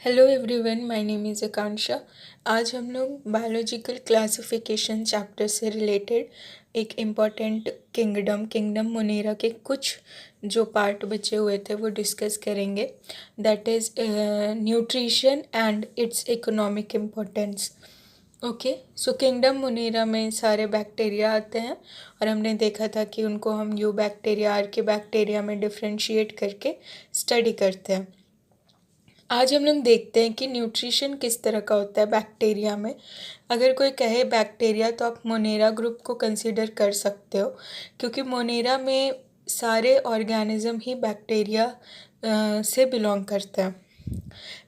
Hello everyone, my name is Akanksha. आज हम लोग बायोलॉजिकल क्लासिफिकेशन चैप्टर से रिलेटेड एक इम्पॉर्टेंट किंगडम मोनेरा के कुछ जो पार्ट बचे हुए थे वो डिस्कस करेंगे। That is nutrition and it's economic importance. Okay, so kingdom Monera में सारे बैक्टीरिया आते हैं और हमने देखा था कि उनको हम यू बैक्टीरिया आर के बैक्टीरिया में डिफ्रेंशिएट करके स्टडी करते हैं। आज हम लोग देखते हैं कि न्यूट्रिशन किस तरह का होता है बैक्टीरिया में। अगर कोई कहे बैक्टीरिया तो आप मोनेरा ग्रुप को कंसीडर कर सकते हो, क्योंकि मोनेरा में सारे ऑर्गेनिज्म ही बैक्टीरिया से बिलोंग करते हैं।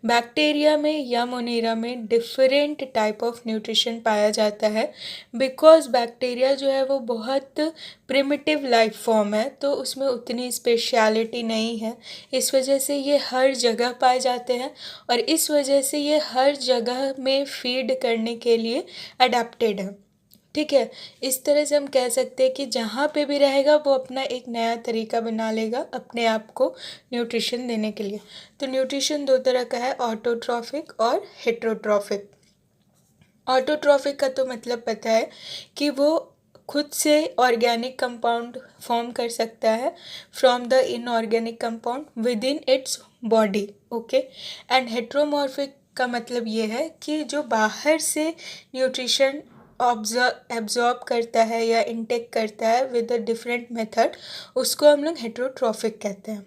बैक्टीरिया में या मोनेरा में डिफरेंट टाइप ऑफ न्यूट्रिशन पाया जाता है, बिकॉज बैक्टीरिया जो है वो बहुत प्रिमिटिव लाइफ फॉर्म है, तो उसमें उतनी स्पेशलिटी नहीं है। इस वजह से ये हर जगह पाए जाते हैं और इस वजह से ये हर जगह में फीड करने के लिए अडेप्टेड है। ठीक है, इस तरह से हम कह सकते हैं कि जहाँ पे भी रहेगा वो अपना एक नया तरीका बना लेगा अपने आप को न्यूट्रिशन देने के लिए। तो न्यूट्रिशन दो तरह का है, ऑटोट्रॉफिक और हेट्रोट्रॉफिक। ऑटोट्रॉफिक का तो मतलब पता है कि वो खुद से ऑर्गेनिक कंपाउंड फॉर्म कर सकता है from the inorganic compound with in its body. Okay, and heteromorphic का मतलब ये है कि जो बाहर से न्यूट्रिशन एब्जॉर्ब करता है या इनटेक करता है विद अ डिफरेंट मेथड, उसको हम लोग हेट्रोट्रॉफिक कहते हैं।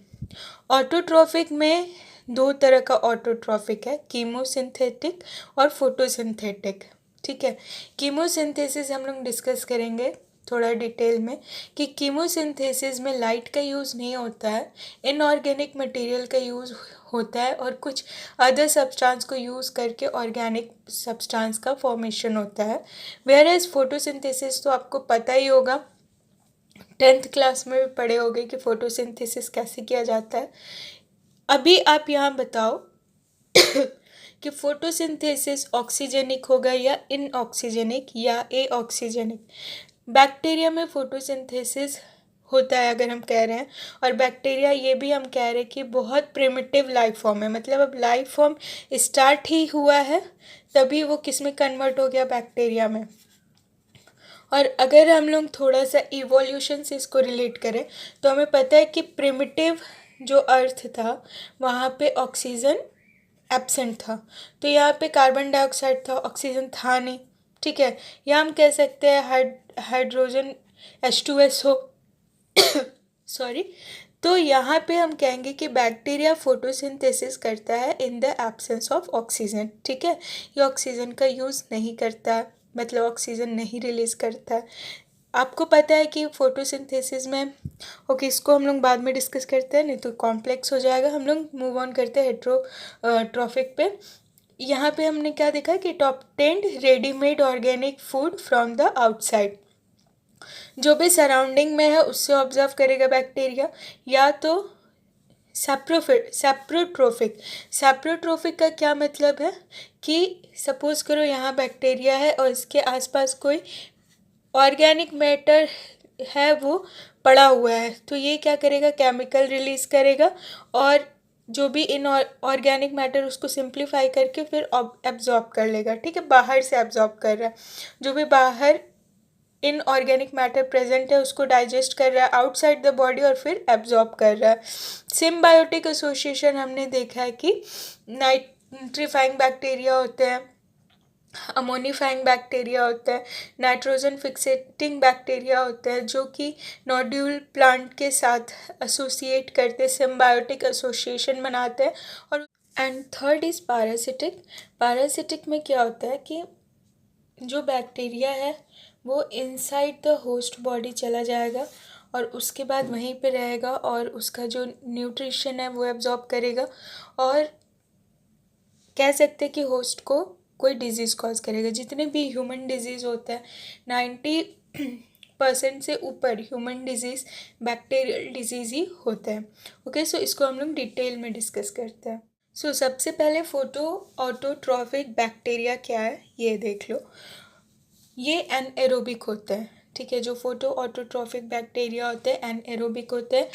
ऑटोट्रॉफिक में दो तरह का ऑटोट्रॉफिक है, कीमोसिंथेटिक और फोटोसिंथेटिक। ठीक है, कीमोसिंथेसिस हम लोग डिस्कस करेंगे थोड़ा डिटेल में कि कीमोसिंथेसिस में लाइट का यूज़ नहीं होता है, इनऑर्गेनिक मटेरियल का यूज़ होता है और कुछ अदर सब्सटेंस को यूज़ करके ऑर्गेनिक सब्सटेंस का फॉर्मेशन होता है। वेयर एज फोटोसिंथेसिस तो आपको पता ही होगा, 10th क्लास में भी पढ़े होगे कि फोटोसिंथेसिस कैसे किया जाता है। अभी आप यहाँ बताओ कि फोटोसिंथेसिस ऑक्सीजेनिक होगा या इनऑक्सीजेनिक या एऑक्सीजेनिक। बैक्टीरिया में फोटोसिंथेसिस होता है अगर हम कह रहे हैं, और बैक्टीरिया ये भी हम कह रहे हैं कि बहुत प्रिमिटिव लाइफ फॉर्म है, मतलब अब लाइफ फॉर्म स्टार्ट ही हुआ है तभी वो किस में कन्वर्ट हो गया, बैक्टीरिया में। और अगर हम लोग थोड़ा सा इवोल्यूशन से इसको रिलेट करें तो हमें पता है कि प्रिमिटिव जो अर्थ था वहाँ पे ऑक्सीजन एब्सेंट था, तो यहाँ पे कार्बन डाइऑक्साइड था, ऑक्सीजन था नहीं। ठीक है, या हम कह सकते हैं हाइड्रोजन H2SO सॉरी। तो यहाँ पे हम कहेंगे कि बैक्टीरिया फोटोसिंथेसिस करता है in the absence of oxygen. ठीक है, ये ऑक्सीजन का यूज़ नहीं करता है, मतलब ऑक्सीजन नहीं रिलीज़ करता है। आपको पता है कि फोटोसिंथेसिस में, ओके इसको हम लोग बाद में डिस्कस करते हैं, नहीं तो कॉम्प्लेक्स हो जाएगा। हम लोग मूव ऑन करते हैं हेट्रोट्रॉफिक पे। यहाँ पे हमने क्या देखा कि top 10 readymade organic food from the outside, जो भी सराउंडिंग में है उससे ऑब्जर्व करेगा बैक्टीरिया, या तो सैप्रोट्रोफिक। सैप्रोट्रोफिक का क्या मतलब है कि सपोज करो यहाँ बैक्टीरिया है और इसके आसपास कोई ऑर्गेनिक मैटर है वो पड़ा हुआ है, तो ये क्या करेगा, केमिकल रिलीज़ करेगा और जो भी इन ऑर्गेनिक मैटर उसको सिंप्लीफाई करके फिर एब्जॉर्ब कर लेगा। ठीक है, बाहर से एब्जॉर्ब कर रहा है, जो भी बाहर इन ऑर्गेनिक मैटर प्रेजेंट है उसको डाइजेस्ट कर रहा है आउटसाइड द बॉडी और फिर एब्जॉर्ब कर रहा है। सिम्बायोटिक एसोसिएशन हमने देखा है कि नाइट्रीफाइंग बैक्टीरिया होते हैं, अमोनीफाइंग बैक्टीरिया होता है, नाइट्रोजन फिक्सेटिंग बैक्टीरिया होता है जो कि नोड्यूल प्लांट के साथ एसोसिएट करते, सिम्बायोटिक एसोसिएशन बनाते हैं। और and third is parasitic. Parasitic में क्या होता है कि जो बैक्टीरिया है वो इनसाइड द होस्ट बॉडी चला जाएगा और उसके बाद वहीं पे रहेगा और उसका जो न्यूट्रिशन है वो एब्जॉर्ब करेगा और कह सकते हैं कि होस्ट को कोई डिजीज़ कॉज करेगा। जितने भी ह्यूमन डिजीज़ होता है 90% से ऊपर ह्यूमन डिजीज़ बैक्टीरियल डिजीज़ ही होता है। ओके, सो इसको हम लोग डिटेल में डिस्कस करते हैं। सो सबसे पहले फोटो ऑटोट्रॉफिक बैक्टीरिया क्या है ये देख लो। ये एनएरोबिक होता है। ठीक है, जो फोटो ऑटोट्रॉफिक बैक्टीरिया होते हैं एनएरोबिक होते हैं,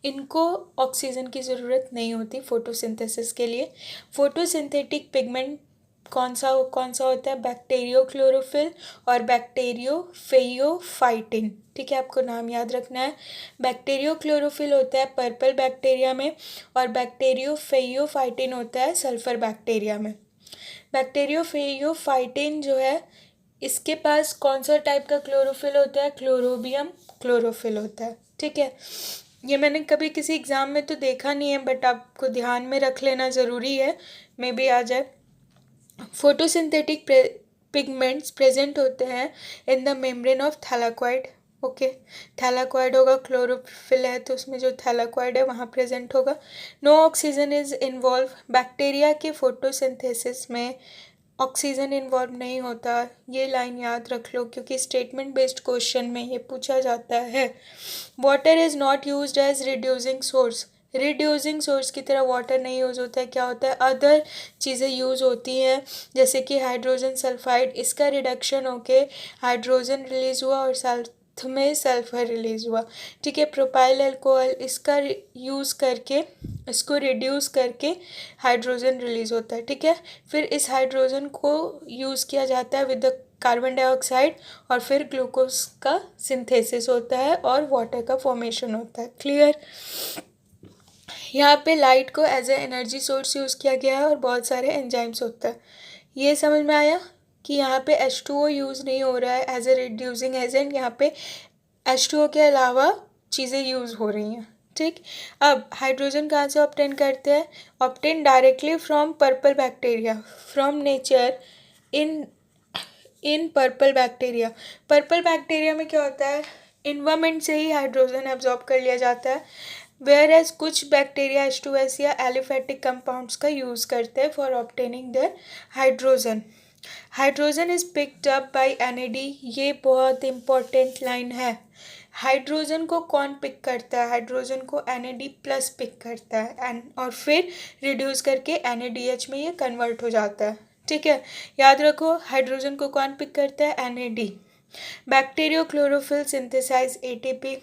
इनको ऑक्सीजन की ज़रूरत नहीं होती फोटोसिंथेसिस के लिए। फोटोसिंथेटिक पिगमेंट कौन सा होता है? बैक्टीरियो क्लोरोफिल और बैक्टीरियोफेइयोफाइटिन। ठीक है, आपको नाम याद रखना है। बैक्टीरियो क्लोरोफिल होता है पर्पल बैक्टीरिया में और बैक्टीरियोफेइयोफाइटिन होता है सल्फर बैक्टीरिया में। बैक्टीरियोफेइयोफाइटिन जो है, इसके पास कौन सा टाइप का क्लोरोफिल होता है? क्लोरोबियम क्लोरोफिल होता है। ठीक है, ये मैंने कभी किसी एग्ज़ाम में तो देखा नहीं है, बट आपको ध्यान में रख लेना ज़रूरी है, मे बी आ जाए। फोटोसिंथेटिक पिगमेंट्स प्रेजेंट होते हैं in the membrane of thylakoid. Okay, thylakoid होगा, क्लोरोफिल है तो उसमें जो थैलाकॉइड है वहाँ प्रेजेंट होगा। No oxygen is involve. Bacteria के फोटोसिंथेसिस में ऑक्सीजन इन्वॉल्व नहीं होता। ये लाइन याद रख लो क्योंकि स्टेटमेंट बेस्ड क्वेश्चन में ये पूछा जाता है। Water is not used as reducing source. Reducing source की तरह वाटर नहीं यूज़ होता है। क्या होता है? अदर चीज़ें यूज़ होती हैं, जैसे कि हाइड्रोजन सल्फाइड, इसका रिडक्शन होके हाइड्रोजन रिलीज़ हुआ और साथ में सल्फर रिलीज़ हुआ। ठीक है, प्रोपाइल अल्कोहल, इसका यूज़ करके, इसको रिड्यूस करके हाइड्रोजन रिलीज़ होता है। ठीक है, फिर इस हाइड्रोजन को यूज़ किया जाता है विद द कार्बन डाइऑक्साइड और फिर ग्लूकोज का सिंथेसिस होता है और वाटर का फॉर्मेशन होता है। क्लियर? यहाँ पे लाइट को as a energy source use किया गया है और बहुत सारे एंजाइम्स होता है। ये समझ में आया कि यहाँ पे H2O यूज़ नहीं हो रहा है एज ए रिड्यूसिंग एजेंट, यहाँ पे H2O के अलावा चीज़ें यूज़ हो रही हैं। ठीक, अब हाइड्रोजन कहाँ से ऑब्टेन करते हैं? Obtain directly from purple bacteria, from nature in purple bacteria. Purple bacteria में क्या होता है? इन्वायरमेंट से ही हाइड्रोजन एब्जॉर्ब कर लिया जाता है, वेयर एज कुछ बैक्टीरिया H2S या एलिफेटिक कंपाउंड्स का यूज़ करते हैं for obtaining their hydrogen. Hydrogen is picked up by NAD। ये बहुत इंपॉर्टेंट लाइन है। हाइड्रोजन को कौन पिक करता है? हाइड्रोजन को NAD प्लस पिक करता है और फिर रिड्यूस करके NADH में ये कन्वर्ट हो जाता है। ठीक है, याद रखो, हाइड्रोजन को कौन पिक करता है? NAD। Bacteriochlorophyll synthesise ATP,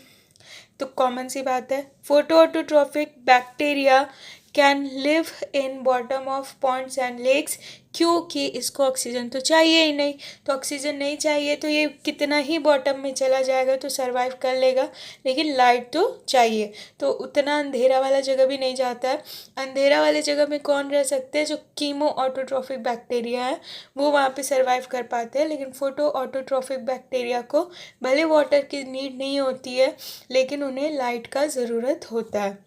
तो कॉमन सी बात है। Photoautotrophic bacteria can live in bottom of ponds and lakes, क्योंकि इसको ऑक्सीजन तो चाहिए ही नहीं। तो ऑक्सीजन नहीं चाहिए तो ये कितना ही बॉटम में चला जाएगा तो सरवाइव कर लेगा, लेकिन लाइट तो चाहिए, तो उतना अंधेरा वाला जगह भी नहीं जाता है। अंधेरा वाले जगह में कौन रह सकते हैं? जो कीमो ऑटोट्रॉफिक बैक्टीरिया है वो वहाँ पे सरवाइव कर पाते हैं, लेकिन फोटो ऑटोट्रॉफिक बैक्टीरिया को भले वाटर की नीड नहीं होती है लेकिन उन्हें लाइट का ज़रूरत होता है।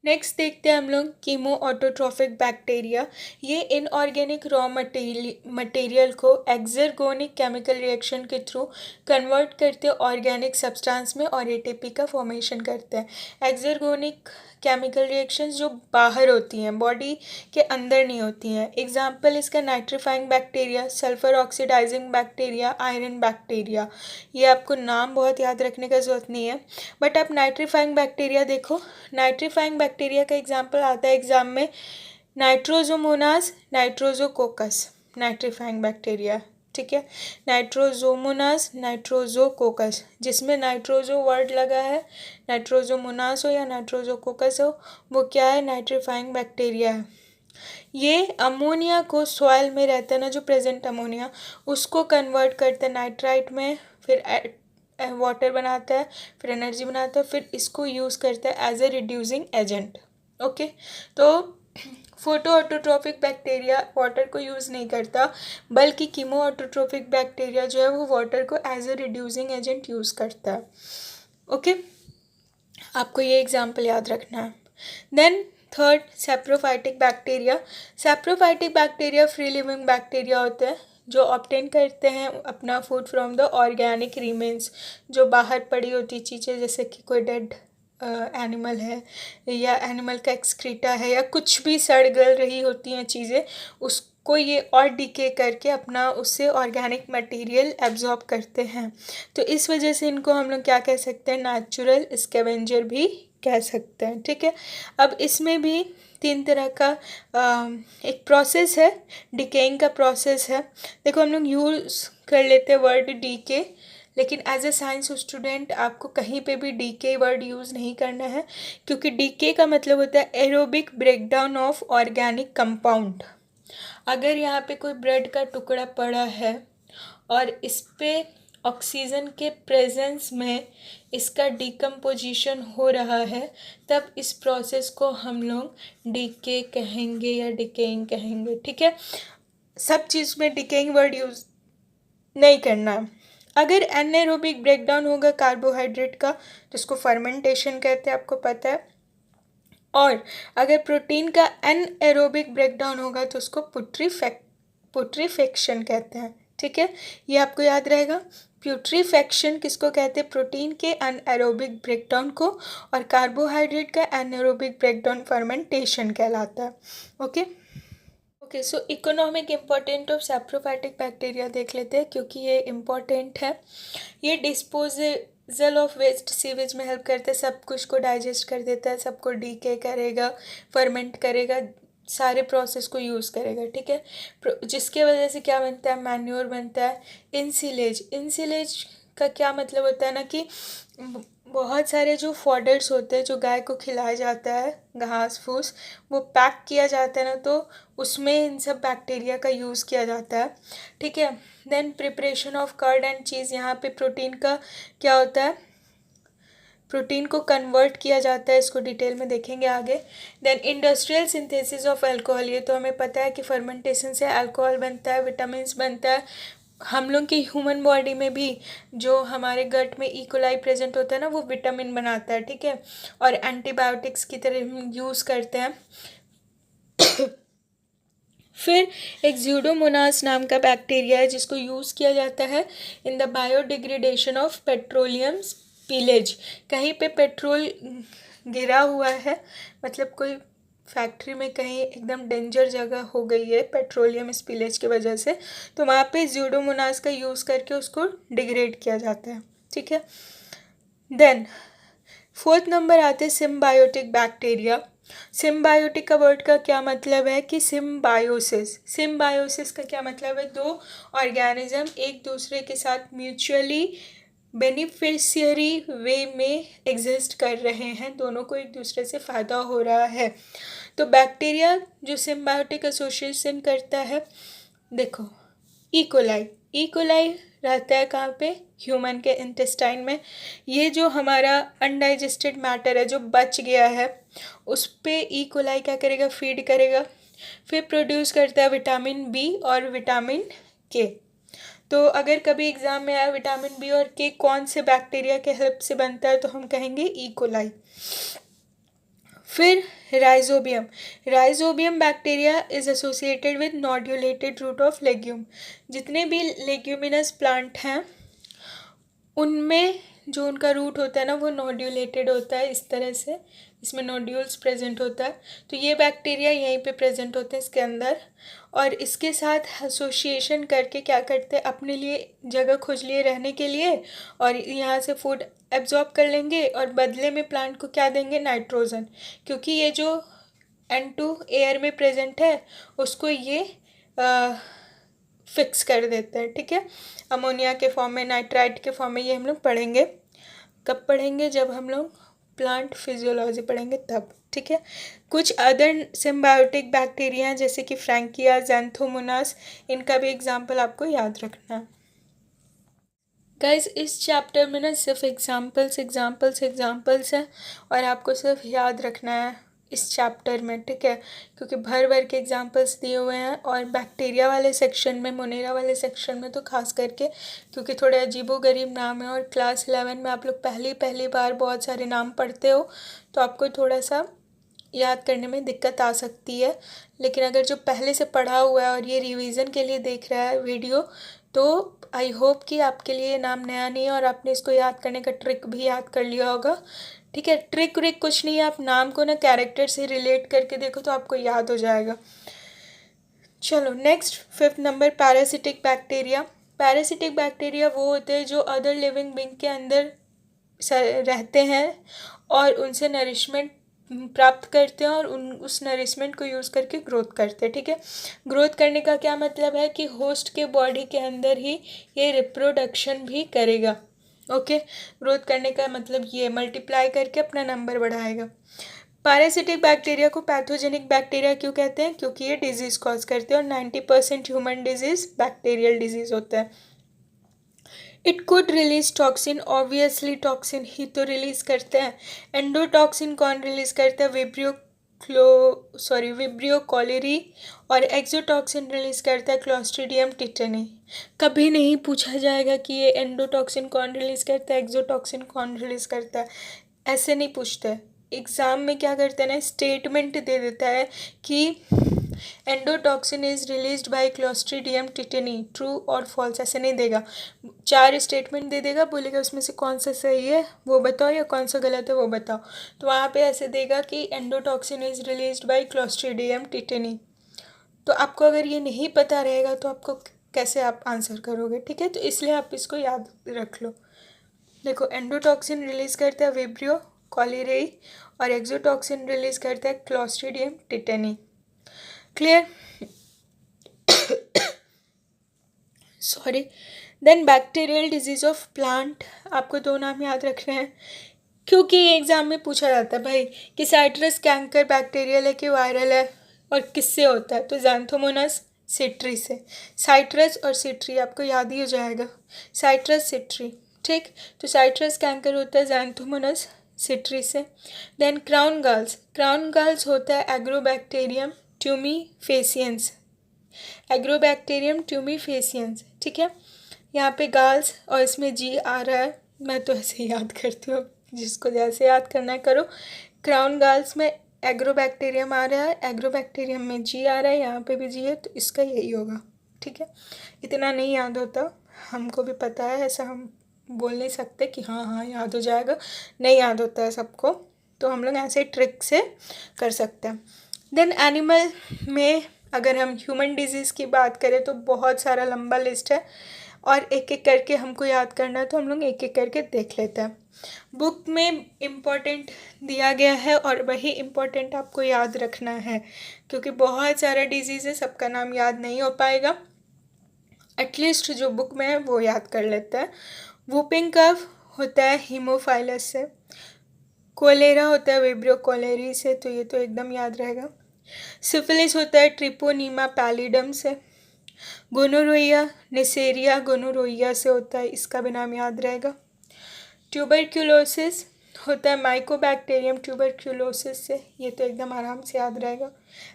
नेक्स्ट देखते हैं हम लोग कीमो ऑटोट्रॉफिक बैक्टीरिया। ये इनऑर्गेनिक रॉ मटेरियल को एक्सर्गोनिक केमिकल रिएक्शन के थ्रू कन्वर्ट करते हैं ऑर्गेनिक सब्सटेंस में और ATP का फॉर्मेशन करते हैं। एक्सर्गोनिक केमिकल रिएक्शंस जो बाहर होती हैं, बॉडी के अंदर नहीं होती हैं। एग्जाम्पल इसका nitrifying bacteria, sulphur oxidising bacteria, iron bacteria. ये आपको नाम बहुत याद रखने का ज़रूरत नहीं है, बट आप नाइट्रीफाइंग बैक्टीरिया देखो। नाइट्रीफाइंग बैक्टीरिया का एग्जाम्पल आता है एग्जाम में, नाइट्रोजोमोनास, नाइट्रोजोकोकस, नाइट्रीफाइंग बैक्टीरिया। ठीक है, नाइट्रोजोमोनास, नाइट्रोजोकोकस, जिसमें नाइट्रोजो वर्ड लगा है, नाइट्रोजोमोनास हो या नाइट्रोजोकोकस हो, वो क्या है? नाइट्रीफाइंग बैक्टीरिया है। ये अमोनिया को सॉइल में रहता है ना, जो प्रेजेंट अमोनिया, उसको कन्वर्ट करता है नाइट्राइट में, फिर वाटर बनाता है, फिर एनर्जी बनाता है, फिर इसको यूज़ करता है as a reducing agent. Okay, तो फोटो ऑटोट्रॉफिक बैक्टीरिया वाटर को यूज़ नहीं करता, बल्कि कीमो ऑटोट्रॉफिक बैक्टीरिया जो है वो वाटर को as a reducing agent use करता है। ओके, आपको ये एग्जाम्पल याद रखना है। Then third, saprophytic bacteria. Saprophytic bacteria free living bacteria होते हैं जो ऑब्टेन करते हैं अपना food from the organic remains, जो बाहर पड़ी होती चीज़ें, जैसे कि कोई डेड एनिमल है या एनिमल का एक्सक्रीटा है या कुछ भी सड़ गल रही होती हैं चीज़ें, उसको ये और डिके करके अपना उससे ऑर्गेनिक मटेरियल एब्जॉर्ब करते हैं। तो इस वजह से इनको हम लोग क्या कह सकते हैं? नेचुरल स्कैवेंजर भी कह सकते हैं। ठीक है, अब इसमें भी 3 तरह का एक प्रोसेस है, डिकेइंग का प्रोसेस है। देखो, हम लोग यूज़ कर लेते हैं वर्ड डीके, लेकिन एज ए साइंस स्टूडेंट आपको कहीं पे भी डीके वर्ड यूज़ नहीं करना है, क्योंकि डीके का मतलब होता है aerobic breakdown of organic compound. अगर यहाँ पे कोई ब्रेड का टुकड़ा पड़ा है और इस पे ऑक्सीजन के प्रेजेंस में इसका डिकम्पोजिशन हो रहा है, तब इस प्रोसेस को हम लोग डीके कहेंगे या डिकेइंग कहेंगे। ठीक है, सब चीज़ में डिकेइंग वर्ड यूज़ नहीं करना है। अगर एनाएरोबिक ब्रेकडाउन होगा कार्बोहाइड्रेट का, जिसको फर्मेंटेशन कहते हैं, आपको पता है, और अगर प्रोटीन का एनएरोबिक ब्रेकडाउन होगा तो उसको पुट्रीफेक्शन कहते हैं। ठीक है, ये आपको याद रहेगा। प्यूट्रीफेक्शन किसको कहते हैं? प्रोटीन के एनएरोबिक ब्रेकडाउन को, और कार्बोहाइड्रेट का एनएरोबिक ब्रेकडाउन फर्मेंटेशन कहलाता है। Okay okay, so economic important of saprophytic bacteria देख लेते हैं, क्योंकि ये इम्पॉर्टेंट है। ये डिस्पोजल ऑफ वेस्ट सीवेज में हेल्प करता है, सब कुछ को डाइजेस्ट कर देता है, सबको डीके करेगा, फर्मेंट करेगा, सारे प्रोसेस को यूज़ करेगा। ठीक है, जिसके वजह से क्या बनता है? मैन्योर बनता है। इंसिलेज, इंसिलेज का क्या मतलब होता है ना कि बहुत सारे जो फॉडर्स होते हैं जो गाय को खिलाया जाता है, घास फूस, वो पैक किया जाता है ना, तो उसमें इन सब बैक्टीरिया का यूज़ किया जाता है। ठीक है, then preparation of curd and cheese, यहाँ पे प्रोटीन का क्या होता है? प्रोटीन को कन्वर्ट किया जाता है, इसको डिटेल में देखेंगे आगे। Then industrial synthesis of alcohol, ये तो हमें पता है कि फर्मेंटेशन से अल्कोहल बनता है, विटामिन्स बनता है। हम लोग की ह्यूमन बॉडी में भी जो हमारे गट में इकोलाई प्रेजेंट होता है ना, वो विटामिन बनाता है। ठीक है, और एंटीबायोटिक्स की तरह हम यूज़ करते हैं। फिर एक ज़्यूडोमोनास नाम का बैक्टीरिया है जिसको यूज़ किया जाता है in the biodegradation of petroleum spillage. कहीं पे पेट्रोल गिरा हुआ है, मतलब कोई फैक्ट्री में कहीं एकदम डेंजर जगह हो गई है पेट्रोलियम स्पिलेज की वजह से, तो वहाँ पे ज़्यूडोमोनास का यूज़ करके उसको डिग्रेड किया जाता है। ठीक है, देन फोर्थ नंबर आते हैं सिम्बायोटिक बैक्टीरिया। सिम्बायोटिक का वर्ड का क्या मतलब है कि सिम्बायोसिस। सिम्बायोसिस का क्या मतलब है? दो ऑर्गेनिज्म एक दूसरे के साथ म्यूचुअली बेनिफिशियरी वे में एग्जिस्ट कर रहे हैं, दोनों को एक दूसरे से फ़ायदा हो रहा है। तो बैक्टीरिया जो सिम्बायोटिक एसोसिएशन करता है, देखो इकोलाई, इकोलाई रहता है कहाँ पे? ह्यूमन के इंटेस्टाइन में। ये जो हमारा अनडाइजेस्टेड मैटर है जो बच गया है, उस पे इकोलाई क्या करेगा? फीड करेगा, फिर प्रोड्यूस करता है विटामिन बी और विटामिन के। तो अगर कभी एग्ज़ाम में आया विटामिन बी और के कौन से बैक्टीरिया के हेल्प से बनता है, तो हम कहेंगे इकोलाई। फिर Rhizobium, Rhizobium bacteria is associated with nodulated root of legume. जितने भी लेग्यूमिनस प्लांट हैं उनमें जो उनका रूट होता है ना, वो नोड्यूलेटेड होता है, इस तरह से इसमें नोड्यूल्स प्रेजेंट होता है। तो ये बैक्टीरिया यहीं पे प्रेजेंट होते हैं इसके अंदर, और इसके साथ एसोसिएशन करके क्या करते हैं? अपने लिए जगह खोज लिए रहने के लिए, और यहाँ से फूड एब्जॉर्ब कर लेंगे और बदले में प्लांट को क्या देंगे? नाइट्रोजन। क्योंकि ये जो N2 एयर में प्रेजेंट है उसको ये फिक्स कर देते हैं। ठीक है, अमोनिया के फॉर्म में, नाइट्राइट के फॉर्म में, ये हम लोग पढ़ेंगे। कब पढ़ेंगे? जब हम लोग प्लांट फिजियोलॉजी पढ़ेंगे तब। ठीक है, कुछ अदर सिम्बायोटिक बैक्टीरिया जैसे कि फ्रैंकिया, ज़ैंथोमोनास, इनका भी एग्जाम्पल आपको याद रखना है। गाइस इस चैप्टर में ना सिर्फ एग्जाम्पल्स हैं और आपको सिर्फ याद रखना है इस चैप्टर में। ठीक है, क्योंकि भर भर के एग्जाम्पल्स दिए हुए हैं, और बैक्टीरिया वाले सेक्शन में, मोनेरा वाले सेक्शन में तो खास करके, क्योंकि थोड़े अजीबोगरीब नाम है और क्लास 11 में आप लोग पहली बार बहुत सारे नाम पढ़ते हो, तो आपको थोड़ा सा याद करने में दिक्कत आ सकती है। लेकिन अगर जो पहले से पढ़ा हुआ है और ये रिवीजन के लिए देख रहा है वीडियो, तो आई होप कि आपके लिए नाम नया नहीं है और आपने इसको याद करने का ट्रिक भी याद कर लिया होगा। ठीक है, ट्रिक व्रिक कुछ नहीं है, आप नाम को ना कैरेक्टर से रिलेट करके देखो तो आपको याद हो जाएगा। चलो next, fifth number, parasitic bacteria. Parasitic bacteria वो होते हैं जो अदर लिविंग बींग के अंदर रहते हैं और उनसे नरिशमेंट प्राप्त करते हैं और उस नरिशमेंट को यूज़ करके ग्रोथ करते हैं। ठीक है, ग्रोथ करने का क्या मतलब है कि होस्ट के बॉडी के अंदर ही ये रिप्रोडक्शन भी करेगा। ओके, ग्रोथ करने का मतलब ये मल्टीप्लाई करके अपना नंबर बढ़ाएगा। पैरासिटिक बैक्टीरिया को पैथोजेनिक बैक्टीरिया क्यों कहते हैं? क्योंकि ये डिजीज़ कॉज करते हैं और 90% ह्यूमन डिजीज़ बैक्टीरियल डिजीज़ होता है। It could release toxin, obviously toxin ही तो रिलीज करते हैं। एंडोटॉक्सिन कौन रिलीज करता है? Vibrio cholerae. और एक्सोटॉक्सिन रिलीज करता है क्लॉस्ट्रीडियम टिटेनी। कभी नहीं पूछा जाएगा कि ये एंडोटॉक्सिन कौन रिलीज करता है, एक्सोटॉक्सिन कौन रिलीज करता है, ऐसे नहीं पूछता है। एग्ज़ाम में क्या करते हैं ना, स्टेटमेंट दे देता है कि endotoxin is released by Clostridium tetani, true और फॉल्स, ऐसे नहीं देगा। 4 स्टेटमेंट दे देगा, बोलेगा उसमें से कौन सा सही है वो बताओ या कौन सा गलत है वो बताओ। तो वहाँ पे ऐसे देगा कि endotoxin is released by Clostridium tetani. तो आपको अगर ये नहीं पता रहेगा तो आपको कैसे आप आंसर करोगे? ठीक है, तो इसलिए आप इसको याद रख लो। देखो, एंडोटॉक्सिन रिलीज करता है विब्रियो कॉलेराई और एक्सोटॉक्सिन रिलीज करता है Clostridium tetani. Clear? Sorry. Then bacterial disease of plant, आपको 2 नाम याद रखने हैं क्योंकि एग्जाम में पूछा जाता है भाई कि साइट्रस कैंकर बैक्टीरियल है कि वायरल है और किससे होता है? तो ज़ैंथोमोनास सिट्री से। साइट्रस और सिट्री आपको याद ही हो जाएगा, साइट्रस सिट्री। ठीक, तो साइट्रस कैंकर होता है ज़ैंथोमोनास सिट्री से। देन क्राउन गाल्स, क्राउन गाल्स होता है एग्रोबैक्टीरियम ट्यूमीफेसियंस, एग्रोबैक्टीरियम ट्यूमीफेसियंस। ठीक है, यहाँ पे गाल्स और इसमें जी आ रहा है, मैं तो ऐसे ही याद करती हूँ, जिसको जैसे याद करना है करो। क्राउन गाल्स में एग्रोबैक्टीरियम आ रहा है, एग्रोबैक्टीरियम में जी आ रहा है, यहाँ पे भी जी है, तो इसका यही होगा। ठीक है, इतना नहीं याद होता, हमको भी पता है, ऐसा हम बोल नहीं सकते कि हाँ हाँ याद हो जाएगा, नहीं याद होता है सबको, तो हम लोग ऐसे ट्रिक से कर सकते हैं। देन एनिमल में अगर हम ह्यूमन डिजीज़ की बात करें तो बहुत सारा लंबा लिस्ट है और एक एक करके हमको याद करना है, तो हम लोग एक एक करके देख लेते हैं। बुक में इम्पोर्टेंट दिया गया है और वही इम्पोर्टेंट आपको याद रखना है क्योंकि बहुत सारा डिजीज़ है, सबका नाम याद नहीं हो पाएगा, एटलीस्ट जो बुक में है वो याद कर लेते हैं। वूपिंग कफ होता है हीमोफाइलस से, कोलेरा होता है विब्रियो कॉलेरी से, तो ये तो एकदम याद रहेगा। सिफिलिस होता है ट्रिपोनीमा पैलिडम से। गोनोरोइया नेसेरिया गोनोरोइया से होता है, इसका भी नाम याद रहेगा। ट्यूबरक्यूलोसिस होता है माइकोबैक्टीरियम ट्यूबरक्यूलोसिस से, ये तो एकदम आराम से याद रहेगा।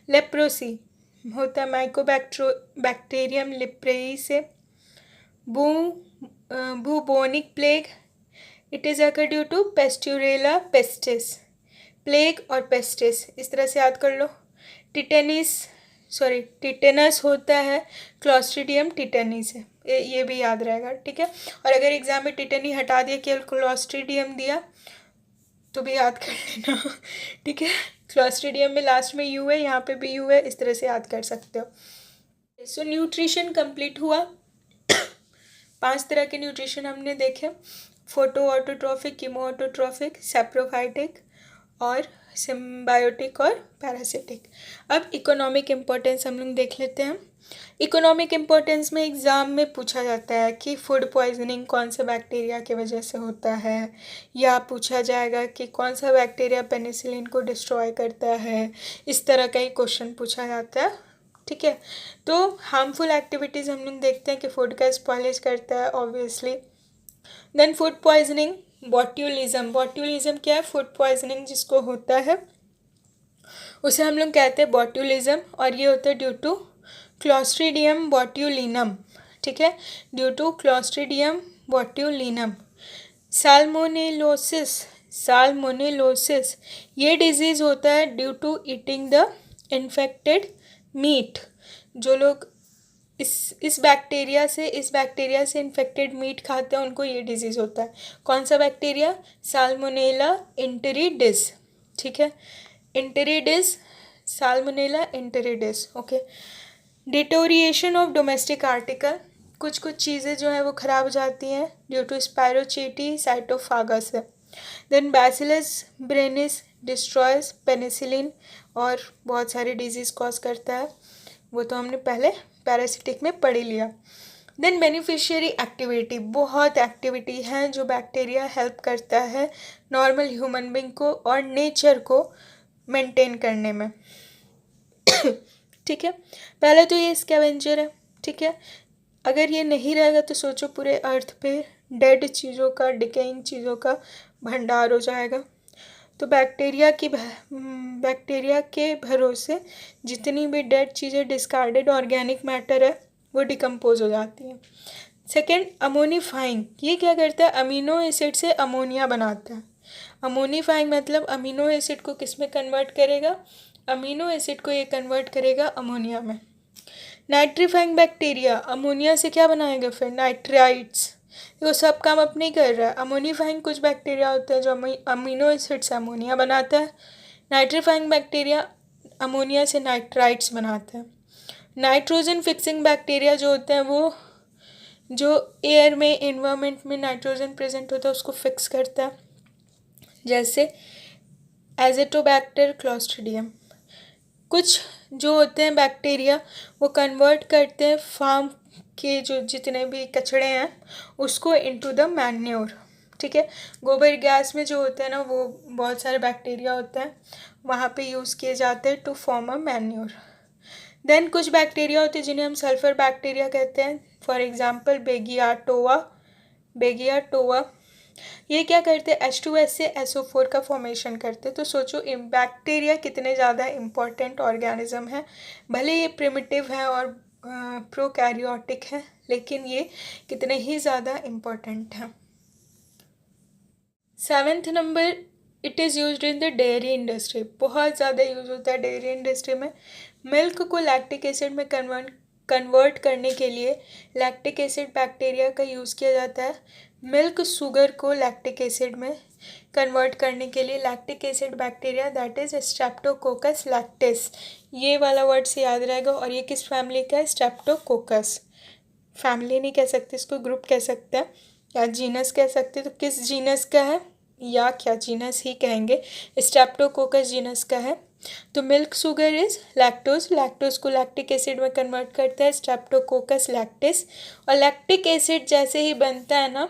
लेप्रोसी होता है माइकोबैक्टीरियम लिप्रेई से। Bubonic plague, it is occur due to Pasteurella pestis, plague और पेस्टिस, इस तरह से याद कर लो। टिटेनस होता है क्लॉस्ट्रीडियम टिटेनी से, ये भी याद रहेगा। ठीक है, और अगर एग्जाम में टिटेनी हटा दिया केवल क्लॉस्ट्रीडियम दिया तो भी याद कर लेना। ठीक है, क्लॉस्ट्रीडियम में लास्ट में यू है, यहाँ पे भी यू है, इस तरह से याद कर सकते हो। सो न्यूट्रिशन कंप्लीट हुआ। 5 तरह के न्यूट्रिशन हमने देखे, फोटो ऑटोट्रॉफिक, कीमोऑटोट्रॉफिक, सैप्रोफाइटिक और सिम्बायोटिक और पैरासिटिक। अब इकोनॉमिक इम्पोर्टेंस हम लोग देख लेते हैं। इकोनॉमिक इम्पोर्टेंस में एग्ज़ाम में पूछा जाता है कि फूड पॉइजनिंग कौन सा बैक्टीरिया की वजह से होता है, या पूछा जाएगा कि कौन सा बैक्टीरिया पेनिसिलिन को डिस्ट्रॉय करता है, इस तरह का ही क्वेश्चन पूछा जाता है। ठीक है, तो हार्मफुल एक्टिविटीज़ हम लोग देखते हैं कि फूड का स्पॉइलेज करता है ऑब्वियसली। देन फूड पॉइजनिंग, बॉट्यूलिज्म, बॉट्यूलिज्म क्या है? फूड पॉइजनिंग जिसको होता है उसे हम लोग कहते हैं बॉट्यूलिज्म, और ये होता है ड्यू टू क्लॉस्ट्रीडियम बॉट्यूलिनम। ठीक है, due to Clostridium botulinum. Salmonellosis, salmonellosis ये डिजीज़ होता है due to eating the infected meat. जो लोग इस बैक्टीरिया से इन्फेक्टेड मीट खाते हैं उनको ये डिजीज़ होता है। कौन सा बैक्टीरिया? Salmonella enteritidis. ठीक है, enteritidis, Salmonella enteritidis. Okay, deterioration of domestic article, कुछ चीज़ें जो हैं वो ख़राब हो जाती हैं ड्यू टू स्पायरोचेटी साइटोफागा से। देन बैसिलस ब्रेनिस डिस्ट्रॉयज पेनिसिलिन और बहुत सारे डिजीज़ कॉज करता है, वो तो हमने पहले पैरासिटिक में पढ़ ही लिया। देन बेनिफिशियरी एक्टिविटी, बहुत एक्टिविटी है जो बैक्टीरिया हेल्प करता है नॉर्मल ह्यूमन बींग को और नेचर को मेंटेन करने में। ठीक है, पहले तो ये स्कैवेंजर है। ठीक है, अगर ये नहीं रहेगा तो सोचो पूरे अर्थ पे डेड चीज़ों का, डिकेइंग चीज़ों का भंडार हो जाएगा। तो बैक्टीरिया के भरोसे जितनी भी डेड चीज़ें, डिस्कार्डेड ऑर्गेनिक मैटर है, वो डिकम्पोज हो जाती हैं। सेकेंड, अमोनीफाइंग, ये क्या करता है, अमीनो एसिड से अमोनिया बनाता है। अमोनीफाइंग मतलब अमीनो एसिड को किस में कन्वर्ट करेगा, अमीनो एसिड को ये कन्वर्ट करेगा अमोनिया में। नाइट्रीफाइंग बैक्टीरिया अमोनिया से क्या बनाएगा फिर, नाइट्राइट्स। वो सब काम अपने ही कर रहा है। अमोनीफाइंग कुछ बैक्टीरिया होता है जो अमीनो एसिड से अमोनिया बनाता है। नाइट्रीफाइंग बैक्टीरिया अमोनिया से नाइट्राइट्स बनाता है। नाइट्रोजन फिक्सिंग बैक्टीरिया जो होते हैं वो जो एयर में, एनवायरनमेंट में नाइट्रोजन प्रेजेंट होता है उसको फिक्स करता है, जैसे एज़ोटोबैक्टर, क्लोस्ट्रीडियम। कुछ जो होते हैं बैक्टीरिया वो कन्वर्ट करते हैं फार्म के जो जितने भी कचड़े हैं उसको इनटू द मैन्योर। ठीक है, गोबर गैस में जो होते हैं ना वो बहुत सारे बैक्टीरिया होते हैं, वहाँ पे यूज़ किए जाते हैं to form a manure. Then कुछ बैक्टीरिया होते हैं जिन्हें हम सल्फर बैक्टीरिया कहते हैं, फॉर एग्जांपल बेगिया टोवा। ये क्या करते हैं, H2S से SO4 का फॉर्मेशन करते हैं। तो सोचो बैक्टीरिया कितने ज़्यादा इम्पॉर्टेंट ऑर्गेनिज्म है, भले ये प्रिमिटिव है और प्रोकैरियोटिक है, लेकिन ये कितने ही ज़्यादा इम्पॉर्टेंट हैं। 7th number, it is used in the dairy industry, बहुत ज़्यादा यूज़ होता है डेयरी इंडस्ट्री में। मिल्क को लैक्टिक एसिड में कन्वर्ट करने के लिए लैक्टिक एसिड बैक्टीरिया का यूज़ किया जाता है। मिल्क शुगर को लैक्टिक एसिड में कन्वर्ट करने के लिए lactic acid bacteria, that is Streptococcus lactis, ये वाला वर्ड से याद रहेगा। और ये किस फैमिली का है, स्ट्रेप्टोकोकस। फैमिली नहीं कह सकते इसको, ग्रुप कह सकते हैं या जीनस कह सकते हैं। तो किस जीनस का है, या क्या जीनस ही कहेंगे, स्ट्रेप्टोकोकस जीनस का है। तो milk sugar is lactose, lactose को लैक्टिक एसिड में कन्वर्ट करता है स्ट्रेप्टोकोकस लैक्टिस। और लैक्टिक एसिड जैसे ही बनता है ना,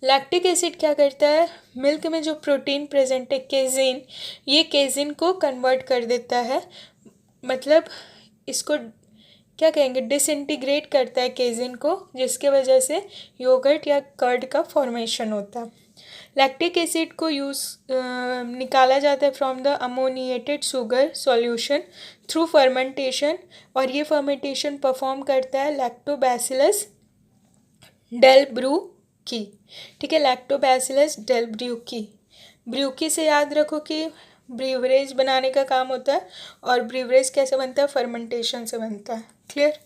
लैक्टिक एसिड क्या करता है, मिल्क में जो प्रोटीन प्रेजेंट है केजिन, ये केजिन को कन्वर्ट कर देता है, मतलब इसको क्या कहेंगे, डिसइंटीग्रेट करता है केजिन को, जिसके वजह से योगर्ट या कर्ड का फॉर्मेशन होता है। लैक्टिक एसिड को निकाला जाता है from the ammoniated sugar solution through fermentation, और ये फर्मेंटेशन परफॉर्म करता है लैक्टोबैसिलस डेल्ब्रूकी। ठीक है, लैक्टोबैसिलस डेल्ब्रूकी, ब्रूकी से याद रखो कि ब्रीवरेज बनाने का काम होता है, और ब्रीवरेज कैसे बनता है, फर्मेंटेशन से बनता है। क्लियर।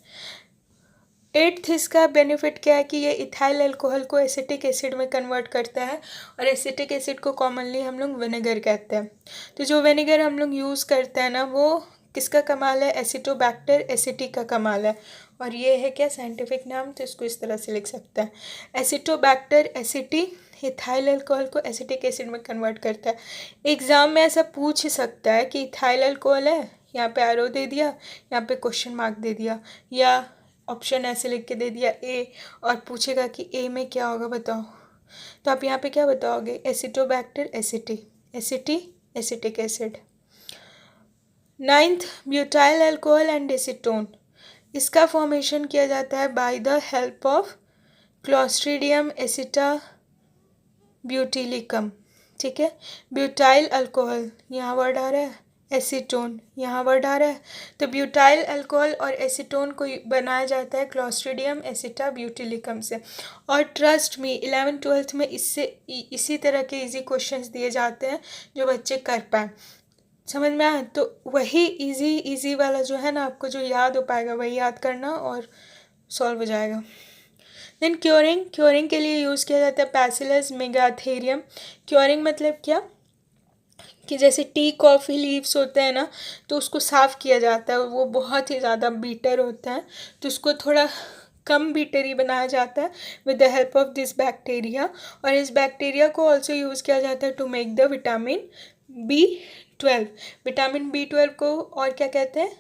8th इसका बेनिफिट क्या है कि ये इथाइल अल्कोहल को एसिटिक एसिड में कन्वर्ट करता है, और एसिटिक एसिड को कॉमनली हम लोग विनेगर कहते हैं। तो जो विनेगर हम लोग यूज़ करते हैं ना, वो किसका कमाल है, एसिटोबैक्टर एसिटी का कमाल है। और ये है क्या साइंटिफिक नाम, तो इसको इस तरह से लिख सकते हैं, एसिटोबैक्टर एसिटी इथाइल अल्कोहल को एसिटिक एसिड में कन्वर्ट करता है। एग्ज़ाम में ऐसा पूछ सकता है कि इथाइल अल्कोहल है, यहाँ पे एरो दे दिया, यहाँ पे क्वेश्चन मार्क दे दिया, या ऑप्शन ऐसे लिख के दे दिया ए, और पूछेगा कि ए में क्या होगा बताओ, तो आप यहाँ पे क्या बताओगे, Acetobacter aceti, aceti acetic acid. 9th, butyl alcohol and acetone, इसका फॉर्मेशन किया जाता है by the help of Clostridium acetobutylicum. ठीक है, ब्यूटाइल अल्कोहल यहाँ वर्ड आ रहा है, एसीटोन यहाँ वर्ड आ रहा है। तो ब्यूटाइल अल्कोहल और एसीटोन को बनाया जाता है क्लोस्ट्रीडियम एसिटा ब्यूटिलिकम से। और ट्रस्ट मी 11th-12th में इसी तरह के इजी क्वेश्चंस दिए जाते हैं जो बच्चे कर पाए, समझ में आए। तो वही इजी वाला जो है ना, आपको जो याद हो पाएगा वही याद करना और सॉल्व हो जाएगा। देन क्योरिंग के लिए यूज़ किया जाता है बैसिलस मेगाथेरियम। क्योरिंग मतलब क्या, कि जैसे टी कॉफ़ी लीव्स होते हैं ना, तो उसको साफ़ किया जाता है, वो बहुत ही ज़्यादा बीटर होता है, तो उसको थोड़ा कम बीटरी बनाया जाता है with the help of this bacteria. और इस बैक्टीरिया को ऑल्सो यूज़ किया जाता है to make the vitamin B12, vitamin B12 को और क्या कहते हैं?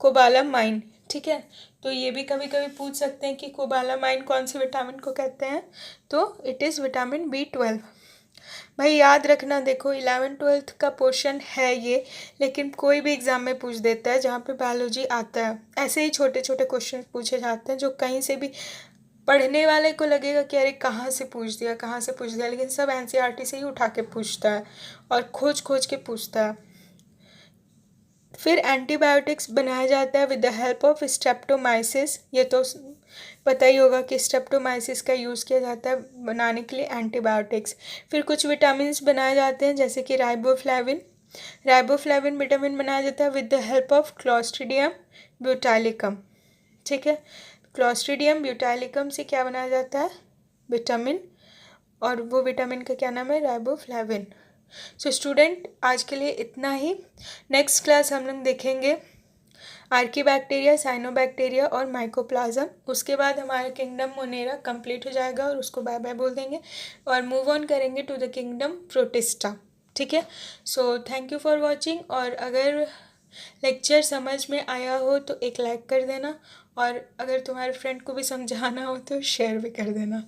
कोबालामाइन। ठीक है, तो ये भी कभी कभी पूछ सकते हैं कि कोबालामाइन कौन से विटामिन को कहते हैं, तो इट इज़ विटामिन B12। भाई याद रखना, देखो 11th-12th का पोर्शन है ये, लेकिन कोई भी एग्ज़ाम में पूछ देता है जहाँ पे बायोलॉजी आता है। ऐसे ही छोटे छोटे क्वेश्चन पूछे जाते हैं जो कहीं से भी पढ़ने वाले को लगेगा कि अरे कहाँ से पूछ दिया, कहाँ से पूछ दिया, लेकिन सब NCERT से ही उठा के पूछता है और खोज खोज के पूछता है। फिर एंटीबायोटिक्स बनाया जाता है with the help of Streptomyces. ये तो पता ही होगा कि स्ट्रेप्टोमाइसिस का यूज़ किया जाता है बनाने के लिए एंटीबायोटिक्स। फिर कुछ विटामिन बनाए जाते हैं जैसे कि राइबोफ्लेविन। राइबोफ्लेविन विटामिन बनाया जाता है with the help of Clostridium butylicum. ठीक है, क्लॉस्ट्रीडियम ब्यूटाइलिकम से क्या बनाया जाता है? विटामिन, और वो विटामिन का क्या नाम है? राइबोफ्लेविन। सो स्टूडेंट, आज के लिए इतना ही। नेक्स्ट क्लास हम लोग देखेंगे आर्कीबैक्टीरिया, साइनोबैक्टीरिया और माइकोप्लाज्म। उसके बाद हमारा किंगडम मोनेरा कंप्लीट हो जाएगा और उसको बाय बाय बोल देंगे और मूव ऑन करेंगे टू द किंगडम प्रोटिस्टा। ठीक है, so thank you for watching. और अगर लेक्चर समझ में आया हो तो एक लाइक कर देना, और अगर तुम्हारे फ्रेंड को भी समझाना हो तो शेयर भी कर देना।